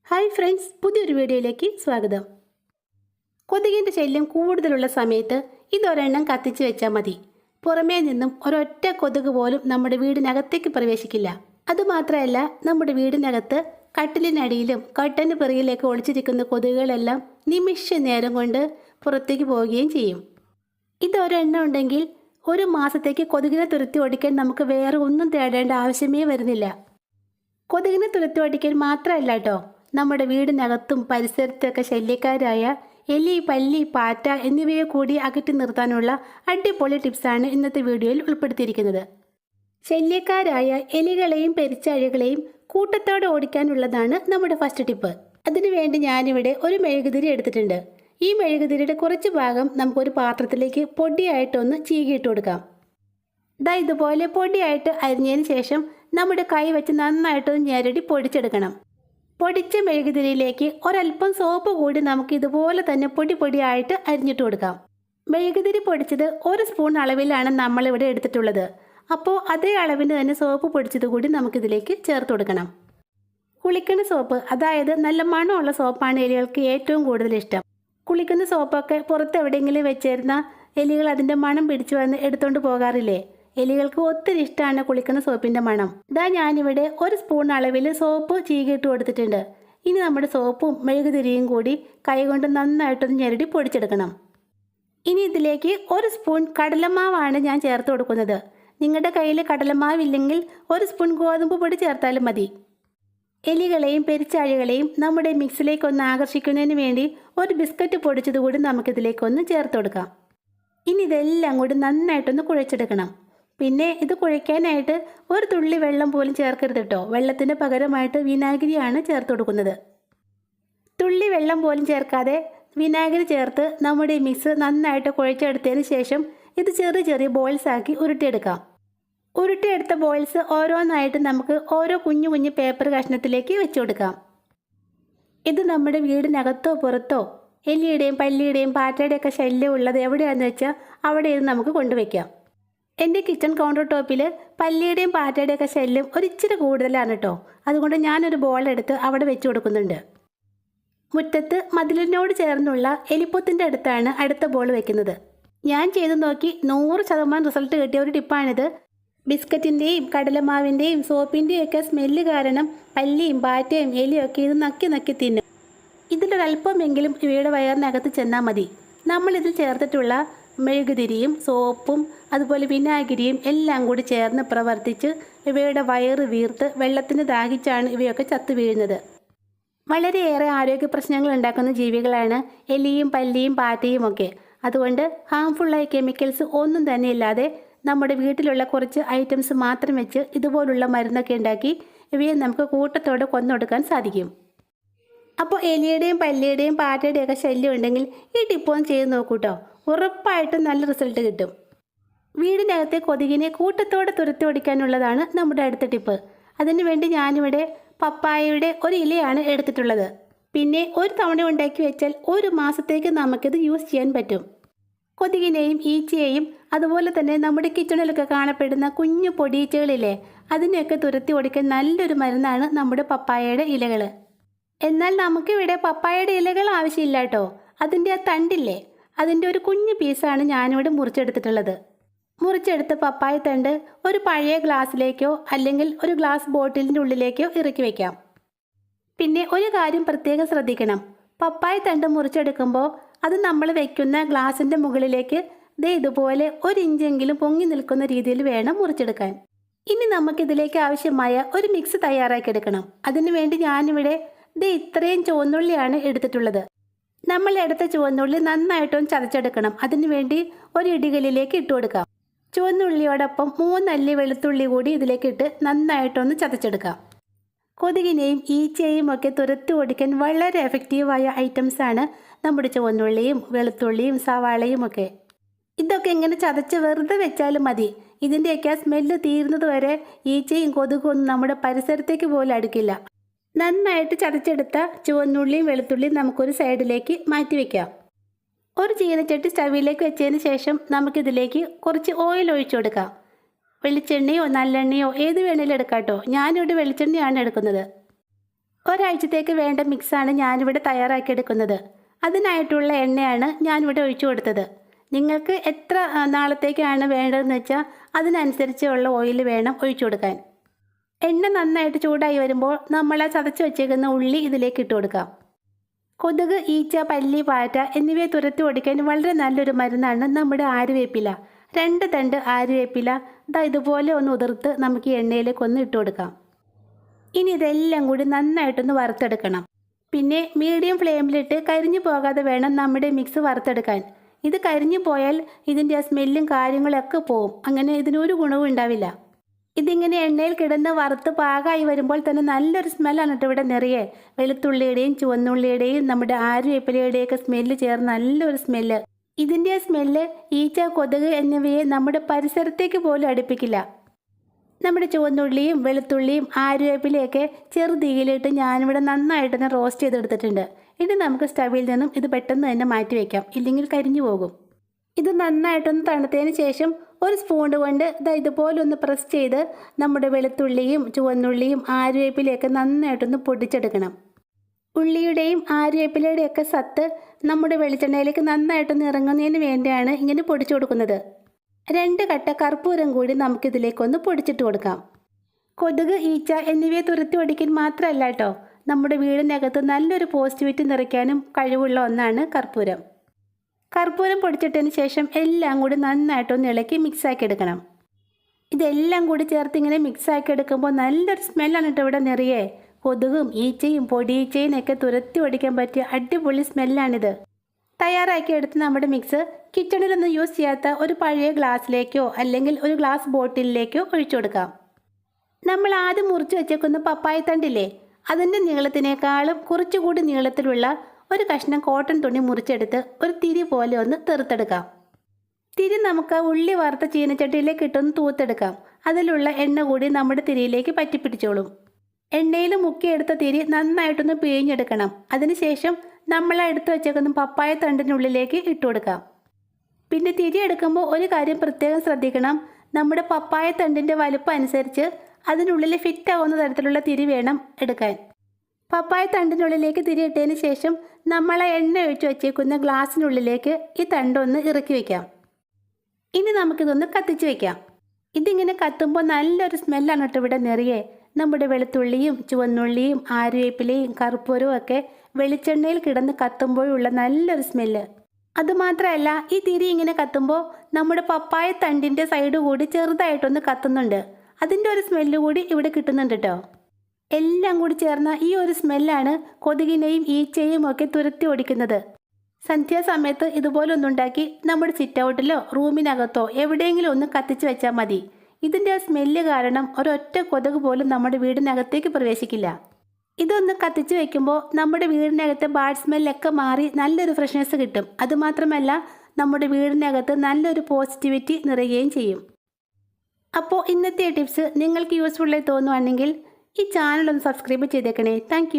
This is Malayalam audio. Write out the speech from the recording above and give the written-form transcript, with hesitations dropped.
ഹായ് ഫ്രണ്ട്സ്, പുതിയൊരു വീഡിയോയിലേക്ക് സ്വാഗതം. കൊതുകിൻ്റെ ശല്യം കൂടുതലുള്ള സമയത്ത് ഇതൊരെണ്ണം കത്തിച്ച് വെച്ചാൽ മതി. പുറമേ നിന്നും ഒരൊറ്റ കൊതുക് പോലും നമ്മുടെ വീടിനകത്തേക്ക് പ്രവേശിക്കില്ല. അതുമാത്രമല്ല, നമ്മുടെ വീടിനകത്ത് കട്ടിലിനടിയിലും കട്ടന് പിറകിലേക്ക് ഒളിച്ചിരിക്കുന്ന കൊതുകുകളെല്ലാം നിമിഷ നേരം കൊണ്ട് പുറത്തേക്ക് പോവുകയും ചെയ്യും. ഇതൊരെണ്ണം ഉണ്ടെങ്കിൽ ഒരു മാസത്തേക്ക് കൊതുകിനെ തുരത്തി ഓടിക്കാൻ നമുക്ക് വേറെ ഒന്നും തേടേണ്ട ആവശ്യമേ വരുന്നില്ല. കൊതുകിനെ തുരത്തി ഓടിക്കാൻ മാത്രമല്ല കേട്ടോ, നമ്മുടെ വീടിനകത്തും പരിസരത്തൊക്കെ ശല്യക്കാരായ എലി, പല്ലി, പാറ്റ എന്നിവയെ കൂടി അകറ്റി നിർത്താനുള്ള അടിപൊളി ടിപ്സാണ് ഇന്നത്തെ വീഡിയോയിൽ ഉൾപ്പെടുത്തിയിരിക്കുന്നത്. ശല്യക്കാരായ എലികളെയും പെരിച്ചാഴികളെയും കൂട്ടത്തോടെ ഓടിക്കാനുള്ളതാണ് നമ്മുടെ ഫസ്റ്റ് ടിപ്പ്. അതിനുവേണ്ടി ഞാനിവിടെ ഒരു മെഴുകുതിരി എടുത്തിട്ടുണ്ട്. ഈ മെഴുകുതിരിയുടെ കുറച്ച് ഭാഗം നമുക്കൊരു പാത്രത്തിലേക്ക് പൊടിയായിട്ടൊന്ന് ചീകിയിട്ട് കൊടുക്കാം. ഇതുപോലെ പൊടിയായിട്ട് അരിഞ്ഞതിന് ശേഷം നമ്മുടെ കൈ വെച്ച് നന്നായിട്ടൊന്ന് ഞെരടി പൊടിച്ചെടുക്കണം. പൊടിച്ച മെഴുകുതിരിയിലേക്ക് ഒരല്പം സോപ്പ് കൂടി നമുക്ക് ഇതുപോലെ തന്നെ പൊടിയായിട്ട് അരിഞ്ഞിട്ട് കൊടുക്കാം. മെഴുകുതിരി പൊടിച്ചത് 1 സ്പൂൺ അളവിലാണ് നമ്മളിവിടെ എടുത്തിട്ടുള്ളത്. അപ്പോൾ അതേ അളവിന് തന്നെ സോപ്പ് പൊടിച്ചത് കൂടി നമുക്കിതിലേക്ക് ചേർത്ത് കൊടുക്കണം. കുളിക്കുന്ന സോപ്പ്, അതായത് നല്ല മണമുള്ള സോപ്പാണ് എലികൾക്ക് ഏറ്റവും കൂടുതൽ ഇഷ്ടം. കുളിക്കുന്ന സോപ്പൊക്കെ പുറത്ത് എവിടെയെങ്കിലും വെച്ചിരുന്ന എലികൾ അതിൻ്റെ മണം പിടിച്ചു വന്ന് എടുത്തുകൊണ്ട് പോകാറില്ലേ? എലികൾക്ക് ഒത്തിരി ഇഷ്ടമാണ് കുളിക്കുന്ന സോപ്പിൻ്റെ മണം. ഞാനിവിടെ 1 സ്പൂൺ അളവിൽ സോപ്പ് ചീകിയിട്ട് കൊടുത്തിട്ടുണ്ട്. ഇനി നമ്മുടെ സോപ്പും മെഴുകുതിരിയും കൂടി കൈകൊണ്ട് നന്നായിട്ടൊന്ന് ഞെരടി പൊടിച്ചെടുക്കണം. ഇനി ഇതിലേക്ക് 1 സ്പൂൺ കടലമാവാണ് ഞാൻ ചേർത്ത് കൊടുക്കുന്നത്. നിങ്ങളുടെ കയ്യിൽ കടലമാവില്ലെങ്കിൽ 1 സ്പൂൺ ഗോതമ്പ് പൊടി ചേർത്താലും മതി. എലികളെയും പെരിച്ചാഴികളെയും നമ്മുടെ മിക്സിലേക്കൊന്ന് ആകർഷിക്കുന്നതിന് വേണ്ടി ഒരു ബിസ്ക്കറ്റ് പൊടിച്ചത് കൂടി നമുക്കിതിലേക്കൊന്ന് ചേർത്ത് കൊടുക്കാം. ഇനി ഇതെല്ലാം കൂടി നന്നായിട്ടൊന്ന് കുഴച്ചെടുക്കണം. പിന്നെ ഇത് കുഴയ്ക്കാനായിട്ട് ഒരു തുള്ളി വെള്ളം പോലും ചേർക്കരുത് കേട്ടോ. വെള്ളത്തിന് പകരമായിട്ട് വിനാഗിരിയാണ് ചേർത്ത് കൊടുക്കുന്നത്. തുള്ളി വെള്ളം പോലും ചേർക്കാതെ വിനാഗിരി ചേർത്ത് നമ്മുടെ മിക്സ് നന്നായിട്ട് കുഴച്ചെടുത്തതിന് ശേഷം ഇത് ചെറിയ ചെറിയ ബോൾസ് ആക്കി ഉരുട്ടിയെടുക്കാം. ഉരുട്ടിയെടുത്ത ബോൾസ് ഓരോന്നായിട്ട് നമുക്ക് ഓരോ കുഞ്ഞു കുഞ്ഞു പേപ്പർ കഷ്ണത്തിലേക്ക് വെച്ച് കൊടുക്കാം. ഇത് നമ്മുടെ വീടിനകത്തോ പുറത്തോ എലിയുടെയും പല്ലിയുടെയും പാറ്റയുടെയൊക്കെ ശല്യം ഉള്ളത് എവിടെയാണെന്ന് വെച്ചാൽ അവിടെ ഇത് നമുക്ക് കൊണ്ടുവയ്ക്കാം. എൻ്റെ കിച്ചൺ കൗണ്ടർ ടോപ്പിൽ പല്ലിയുടെയും പാറ്റയുടെയൊക്കെ ശല്യം ഒരിച്ചിരി കൂടുതലാണ് കേട്ടോ. അതുകൊണ്ട് ഞാനൊരു ബോളെടുത്ത് അവിടെ വെച്ച് കൊടുക്കുന്നുണ്ട്. മുറ്റത്ത് മതിലിനോട് ചേർന്നുള്ള എലിപ്പൊത്തിൻ്റെ അടുത്താണ് അടുത്ത ബോൾ വെക്കുന്നത്. ഞാൻ ചെയ്ത് നോക്കി 100% റിസൾട്ട് കിട്ടിയ ഒരു ടിപ്പാണിത്. ബിസ്ക്കറ്റിൻ്റെയും കടലമാവിൻ്റെയും സോപ്പിൻ്റെയും ഒക്കെ സ്മെല്ല് കാരണം പല്ലിയും പാറ്റയും എലിയൊക്കെ ഇത് നക്കി നക്കി തിന്നും. ഇതിലൊരല്പമെങ്കിലും ഇവയുടെ വയറിനകത്ത് ചെന്നാൽ മതി. നമ്മളിതിൽ ചേർത്തിട്ടുള്ള മെഴുകുതിരിയും സോപ്പും അതുപോലെ വിനാഗിരിയും എല്ലാം കൂടി ചേർന്ന് പ്രവർത്തിച്ച് ഇവയുടെ വയറ് വീർത്ത് വെള്ളത്തിന് ദാഹിച്ചാണ് ഇവയൊക്കെ ചത്തു വീഴുന്നത്. വളരെയേറെ ആരോഗ്യ പ്രശ്നങ്ങൾ ഉണ്ടാക്കുന്ന ജീവികളാണ് എലിയും പല്ലിയും പാറ്റയും ഒക്കെ. അതുകൊണ്ട് ഹാംഫുള്ളായ കെമിക്കൽസ് ഒന്നും തന്നെ ഇല്ലാതെ നമ്മുടെ വീട്ടിലുള്ള കുറച്ച് ഐറ്റംസ് മാത്രം വെച്ച് ഇതുപോലുള്ള മരുന്നൊക്കെ ഉണ്ടാക്കി ഇവയെ നമുക്ക് കൂട്ടത്തോടെ കൊന്നൊടുക്കാൻ സാധിക്കും. അപ്പോൾ എലിയുടെയും പല്ലിയുടെയും പാറ്റയുടെയും ഒക്കെ ശല്യം ഉണ്ടെങ്കിൽ ഈ ടിപ്പൊന്ന് ചെയ്ത് നോക്കൂട്ടോ. ഉറപ്പായിട്ടും നല്ല റിസൾട്ട് കിട്ടും. വീടിനകത്തെ കൊതുകിനെ കൂട്ടത്തോടെ തുരത്തി ഓടിക്കാനുള്ളതാണ് നമ്മുടെ അടുത്ത ടിപ്പ്. അതിനുവേണ്ടി ഞാനിവിടെ പപ്പായയുടെ ഒരു ഇലയാണ് എടുത്തിട്ടുള്ളത്. പിന്നെ ഒരു തവണ ഉണ്ടാക്കി വെച്ചാൽ 1 മാസത്തേക്ക് നമുക്കിത് യൂസ് ചെയ്യാൻ പറ്റും. കൊതുകിനെയും ഈച്ചയെയും അതുപോലെ തന്നെ നമ്മുടെ കിച്ചണിലൊക്കെ കാണപ്പെടുന്ന കുഞ്ഞു പൊടിയീച്ചകളില്ലേ, അതിനെയൊക്കെ തുരത്തി ഓടിക്കാൻ നല്ലൊരു മരുന്നാണ് നമ്മുടെ പപ്പായയുടെ ഇലകൾ. എന്നാൽ നമുക്കിവിടെ പപ്പായയുടെ ഇലകൾ ആവശ്യമില്ല കേട്ടോ. അതിൻ്റെ ആ തണ്ടില്ലേ, അതിൻ്റെ ഒരു കുഞ്ഞു പീസാണ് ഞാനിവിടെ മുറിച്ചെടുത്തിട്ടുള്ളത്. മുറിച്ചെടുത്ത പപ്പായ തണ്ട് ഒരു പഴയ ഗ്ലാസ്സിലേക്കോ അല്ലെങ്കിൽ ഒരു ഗ്ലാസ് ബോട്ടിലിൻ്റെ ഉള്ളിലേക്കോ ഇറക്കി വയ്ക്കാം. പിന്നെ ഒരു കാര്യം പ്രത്യേകം ശ്രദ്ധിക്കണം. പപ്പായ തണ്ട് മുറിച്ചെടുക്കുമ്പോൾ അത് നമ്മൾ വയ്ക്കുന്ന ഗ്ലാസിൻ്റെ മുകളിലേക്ക് ഇതുപോലെ 1 ഇഞ്ചെങ്കിലും പൊങ്ങി നിൽക്കുന്ന രീതിയിൽ വേണം മുറിച്ചെടുക്കാൻ. ഇനി നമുക്കിതിലേക്ക് ആവശ്യമായ ഒരു മിക്സ് തയ്യാറാക്കിയെടുക്കണം. അതിനുവേണ്ടി ഞാനിവിടെ ഇത്രയും ചുവന്നുള്ളിയാണ് എടുത്തിട്ടുള്ളത്. നമ്മൾ എടുത്ത ചുവന്നുള്ളി നന്നായിട്ടൊന്ന് ചതച്ചെടുക്കണം. അതിനുവേണ്ടി ഒരു ഇടികല്ലിലേക്ക് ഇട്ട് കൊടുക്കാം. ചുവന്നുള്ളിയോടൊപ്പം 3 അല്ലി വെളുത്തുള്ളി കൂടി ഇതിലേക്ക് ഇട്ട് നന്നായിട്ടൊന്ന് ചതച്ചെടുക്കാം. കൊതുകിനെയും ഈച്ചയെയും ഒക്കെ തുരത്തി ഓടിക്കാൻ വളരെ എഫക്റ്റീവായ ഐറ്റംസാണ് നമ്മുടെ ചുവന്നുള്ളിയും വെളുത്തുള്ളിയും സവാളയും ഒക്കെ. ഇതൊക്കെ ഇങ്ങനെ ചതച്ച് വെറുതെ വെച്ചാലും മതി. ഇതിൻ്റെയൊക്കെ സ്മെല്ല് തീരുന്നത് വരെ ഈച്ചയും കൊതുകും ഒന്നും നമ്മുടെ പരിസരത്തേക്ക് പോലും അടുക്കില്ല. നന്നായിട്ട് ചതച്ചെടുത്ത ചുവന്നുള്ളിയും വെളുത്തുള്ളിയും നമുക്കൊരു സൈഡിലേക്ക് മാറ്റി വയ്ക്കാം. ഒരു ചീനച്ചട്ടി സ്റ്റവിലേക്ക് വെച്ചതിന് ശേഷം നമുക്കിതിലേക്ക് കുറച്ച് ഓയിൽ ഒഴിച്ചു കൊടുക്കാം. വെളിച്ചെണ്ണയോ നല്ലെണ്ണയോ ഏത് വേണേലും എടുക്കാം കേട്ടോ. ഞാനിവിടെ വെളിച്ചെണ്ണയാണ് എടുക്കുന്നത്. ഒരാഴ്ചത്തേക്ക് വേണ്ട മിക്സാണ് ഞാനിവിടെ തയ്യാറാക്കിയെടുക്കുന്നത്. അതിനായിട്ടുള്ള എണ്ണയാണ് ഞാനിവിടെ ഒഴിച്ചു കൊടുത്തത്. നിങ്ങൾക്ക് എത്ര നാളത്തേക്കാണ് വേണ്ടതെന്ന് വെച്ചാൽ അതിനനുസരിച്ചുള്ള ഓയിൽ വേണം ഒഴിച്ചു കൊടുക്കാൻ. എണ്ണ നന്നായിട്ട് ചൂടായി വരുമ്പോൾ നമ്മൾ ചതച്ച് വെച്ചേക്കുന്ന ഉള്ളി ഇതിലേക്ക് ഇട്ട് കൊടുക്കാം. കൊതുക്, ഈച്ച, പല്ലി, പാറ്റ എന്നിവയെ തുരത്തി ഓടിക്കാൻ വളരെ നല്ലൊരു മരുന്നാണ് നമ്മുടെ ആര്യവേപ്പില. 2 തണ്ട് ആര്യവേപ്പില ഇതുപോലെ ഒന്ന് ഉതിർത്ത് നമുക്ക് ഈ എണ്ണയിലേക്ക് ഒന്ന് ഇട്ട് കൊടുക്കാം. ഇനി ഇതെല്ലാം കൂടി നന്നായിട്ടൊന്ന് വറുത്തെടുക്കണം. പിന്നെ മീഡിയം ഫ്ലെയിമിലിട്ട് കരിഞ്ഞു പോകാതെ വേണം നമ്മുടെ മിക്സ് വറുത്തെടുക്കാൻ. ഇത് കരിഞ്ഞു പോയാൽ ഇതിൻ്റെ സ്മെല്ലും കാര്യങ്ങളൊക്കെ പോവും. അങ്ങനെ ഇതിനൊരു ഗുണവും ഉണ്ടാവില്ല. ഇതിങ്ങനെ എണ്ണയിൽ കിടന്ന് വറുത്ത് പാകമായി വരുമ്പോൾ തന്നെ നല്ലൊരു സ്മെല്ലാണ് കേട്ടോ ഇവിടെ നിറയെ. വെളുത്തുള്ളിയുടെയും ചുവന്നുള്ളിയുടെയും നമ്മുടെ ആര്യവേപ്പിലയുടെയൊക്കെ സ്മെല്ല് ചേർന്ന് നല്ലൊരു സ്മെല്ല്. ഇതിൻ്റെ സ്മെല്ല് ഈച്ച, കൊതുക് എന്നിവയെ നമ്മുടെ പരിസരത്തേക്ക് പോലും അടുപ്പിക്കില്ല. നമ്മുടെ ചുവന്നുള്ളിയും വെളുത്തുള്ളിയും ആര്യവേപ്പിലയൊക്കെ ചെറുതീയിലിട്ട് ഞാനിവിടെ നന്നായിട്ടൊന്ന് റോസ്റ്റ് ചെയ്തെടുത്തിട്ടുണ്ട്. ഇത് നമുക്ക് സ്റ്റവിൽ നിന്നും ഇത് പെട്ടെന്ന് തന്നെ മാറ്റി വയ്ക്കാം, ഇല്ലെങ്കിൽ കരിഞ്ഞു പോകും. ഇത് നന്നായിട്ടൊന്ന് തണുത്തതിന് ശേഷം ഒരു സ്പൂൺ കൊണ്ട് ഇതുപോലെ ഒന്ന് പ്രസ് ചെയ്ത് നമ്മുടെ വെളുത്തുള്ളിയും ചുവന്നുള്ളിയും ആര്യവേപ്പിലയൊക്കെ നന്നായിട്ടൊന്ന് പൊടിച്ചെടുക്കണം. ഉള്ളിയുടെയും ആര്യവേപ്പിലയുടെയൊക്കെ സത്ത് നമ്മുടെ വെളിച്ചെണ്ണയിലേക്ക് നന്നായിട്ടൊന്ന് ഇറങ്ങുന്നതിന് വേണ്ടിയാണ് ഇങ്ങനെ പൊടിച്ചു കൊടുക്കുന്നത്. 2 കട്ട കർപ്പൂരം കൂടി നമുക്കിതിലേക്കൊന്ന് പൊടിച്ചിട്ട് കൊടുക്കാം. കൊതുക്, ഈച്ച എന്നിവയെ തുരത്തി ഓടിക്കാൻ മാത്രമല്ല കേട്ടോ, നമ്മുടെ വീടിനകത്ത് നല്ലൊരു പോസിറ്റിവിറ്റി നിറയ്ക്കാനും കഴിവുള്ള ഒന്നാണ് കർപ്പൂരം. കർപ്പൂരം പൊടിച്ചിട്ടതിന് ശേഷം എല്ലാം കൂടി നന്നായിട്ടൊന്ന് ഇളക്കി മിക്സാക്കി എടുക്കണം. ഇതെല്ലാം കൂടി ചേർത്ത് ഇങ്ങനെ മിക്സാക്കി എടുക്കുമ്പോൾ നല്ലൊരു സ്മെല്ലാണ് കേട്ടോ ഇവിടെ നിറയെ. കൊതുകും ഈച്ചയും പൊടിയീച്ചയും ഒക്കെ തുരത്തി ഓടിക്കാൻ പറ്റിയ അടിപൊളി സ്മെല്ലാണിത്. തയ്യാറാക്കി എടുത്ത് നമ്മുടെ മിക്സ് കിച്ചണിലൊന്നും യൂസ് ചെയ്യാത്ത ഒരു പഴയ ഗ്ലാസ്സിലേക്കോ അല്ലെങ്കിൽ ഒരു ഗ്ലാസ് ബോട്ടിലിലേക്കോ ഒഴിച്ചു കൊടുക്കാം. നമ്മൾ ആദ്യം മുറിച്ച് വെച്ചേക്കുന്ന പപ്പായ തണ്ടില്ലേ, അതിൻ്റെ നീളത്തിനേക്കാളും കുറച്ചുകൂടി നീളത്തിലുള്ള ഒരു കഷ്ണം കോട്ടൺ തുണി മുറിച്ചെടുത്ത് ഒരു തിരി പോലെ ഒന്ന് തെറുത്തെടുക്കാം. തിരി നമുക്ക് ഉള്ളി വറുത്ത ചീനച്ചട്ടിയിലേക്ക് ഇട്ടൊന്ന് തൂത്തെടുക്കാം. അതിലുള്ള എണ്ണ കൂടി നമ്മുടെ തിരിയിലേക്ക് പറ്റിപ്പിടിച്ചോളും. എണ്ണയിൽ മുക്കിയെടുത്ത തിരി നന്നായിട്ടൊന്ന് പിഴിഞ്ഞെടുക്കണം. അതിനുശേഷം നമ്മൾ എടുത്ത് വെച്ചേക്കുന്ന പപ്പായ തണ്ടിനുള്ളിലേക്ക് ഇട്ട് കൊടുക്കാം. പിന്നെ തിരി എടുക്കുമ്പോൾ ഒരു കാര്യം പ്രത്യേകം ശ്രദ്ധിക്കണം. നമ്മുടെ പപ്പായ തണ്ടിൻ്റെ വലുപ്പം അനുസരിച്ച് അതിനുള്ളിൽ ഫിറ്റ് ആവുന്ന തരത്തിലുള്ള തിരി വേണം എടുക്കാൻ. പപ്പായ തണ്ടിനുള്ളിലേക്ക് തിരി ഇട്ടതിന് ശേഷം നമ്മൾ എണ്ണ ഒഴിച്ച് വെച്ചേക്കുന്ന ഗ്ലാസ്സിനുള്ളിലേക്ക് ഈ തണ്ടൊന്ന് ഇറക്കി വയ്ക്കാം. ഇനി നമുക്കിതൊന്ന് കത്തിച്ച് വയ്ക്കാം. ഇതിങ്ങനെ കത്തുമ്പോൾ നല്ലൊരു സ്മെല്ലാണ് കേട്ടോ ഇവിടെ നിറയെ. നമ്മുടെ വെളുത്തുള്ളിയും ചുവന്നുള്ളിയും ആര്യവേപ്പിലയും കർപ്പൂരവും ഒക്കെ വെളിച്ചെണ്ണയിൽ കിടന്ന് കത്തുമ്പോഴുള്ള നല്ലൊരു സ്മെല്ല്. അതുമാത്രമല്ല, ഈ തിരി ഇങ്ങനെ കത്തുമ്പോൾ നമ്മുടെ പപ്പായ തണ്ടിൻ്റെ സൈഡ് കൂടി ചെറുതായിട്ടൊന്ന് കത്തുന്നുണ്ട്. അതിൻ്റെ ഒരു സ്മെല്ല് കൂടി ഇവിടെ കിട്ടുന്നുണ്ട് കേട്ടോ. എല്ലാം കൂടി ചേർന്ന ഈ ഒരു സ്മെല്ലാണ് കൊതുകിനെയും ഈച്ചയും ഒക്കെ തുരത്തി ഓടിക്കുന്നത്. സന്ധ്യാസമയത്ത് ഇതുപോലെ ഒന്നുണ്ടാക്കി നമ്മുടെ സിറ്റ് ഔട്ടിലോ റൂമിനകത്തോ എവിടെയെങ്കിലും ഒന്ന് കത്തിച്ച് വെച്ചാൽ മതി. ഇതിൻ്റെ സ്മെല്ല് കാരണം ഒരൊറ്റ കൊതുക് പോലും നമ്മുടെ വീടിനകത്തേക്ക് പ്രവേശിക്കില്ല. ഇതൊന്ന് കത്തിച്ച് വെക്കുമ്പോൾ നമ്മുടെ വീടിനകത്തെ ബാഡ് സ്മെല്ലൊക്കെ മാറി നല്ലൊരു ഫ്രഷ്നെസ് കിട്ടും. അതുമാത്രമല്ല, നമ്മുടെ വീടിനകത്ത് നല്ലൊരു പോസിറ്റിവിറ്റി നിറയുകയും ചെയ്യും. അപ്പോൾ ഇന്നത്തെ ടിപ്സ് നിങ്ങൾക്ക് യൂസ്ഫുള്ളായി തോന്നുവാണെങ്കിൽ ഈ ചാനൽ ഒന്ന് സബ്സ്ക്രൈബ് ചെയ്തേക്കണേ. താങ്ക്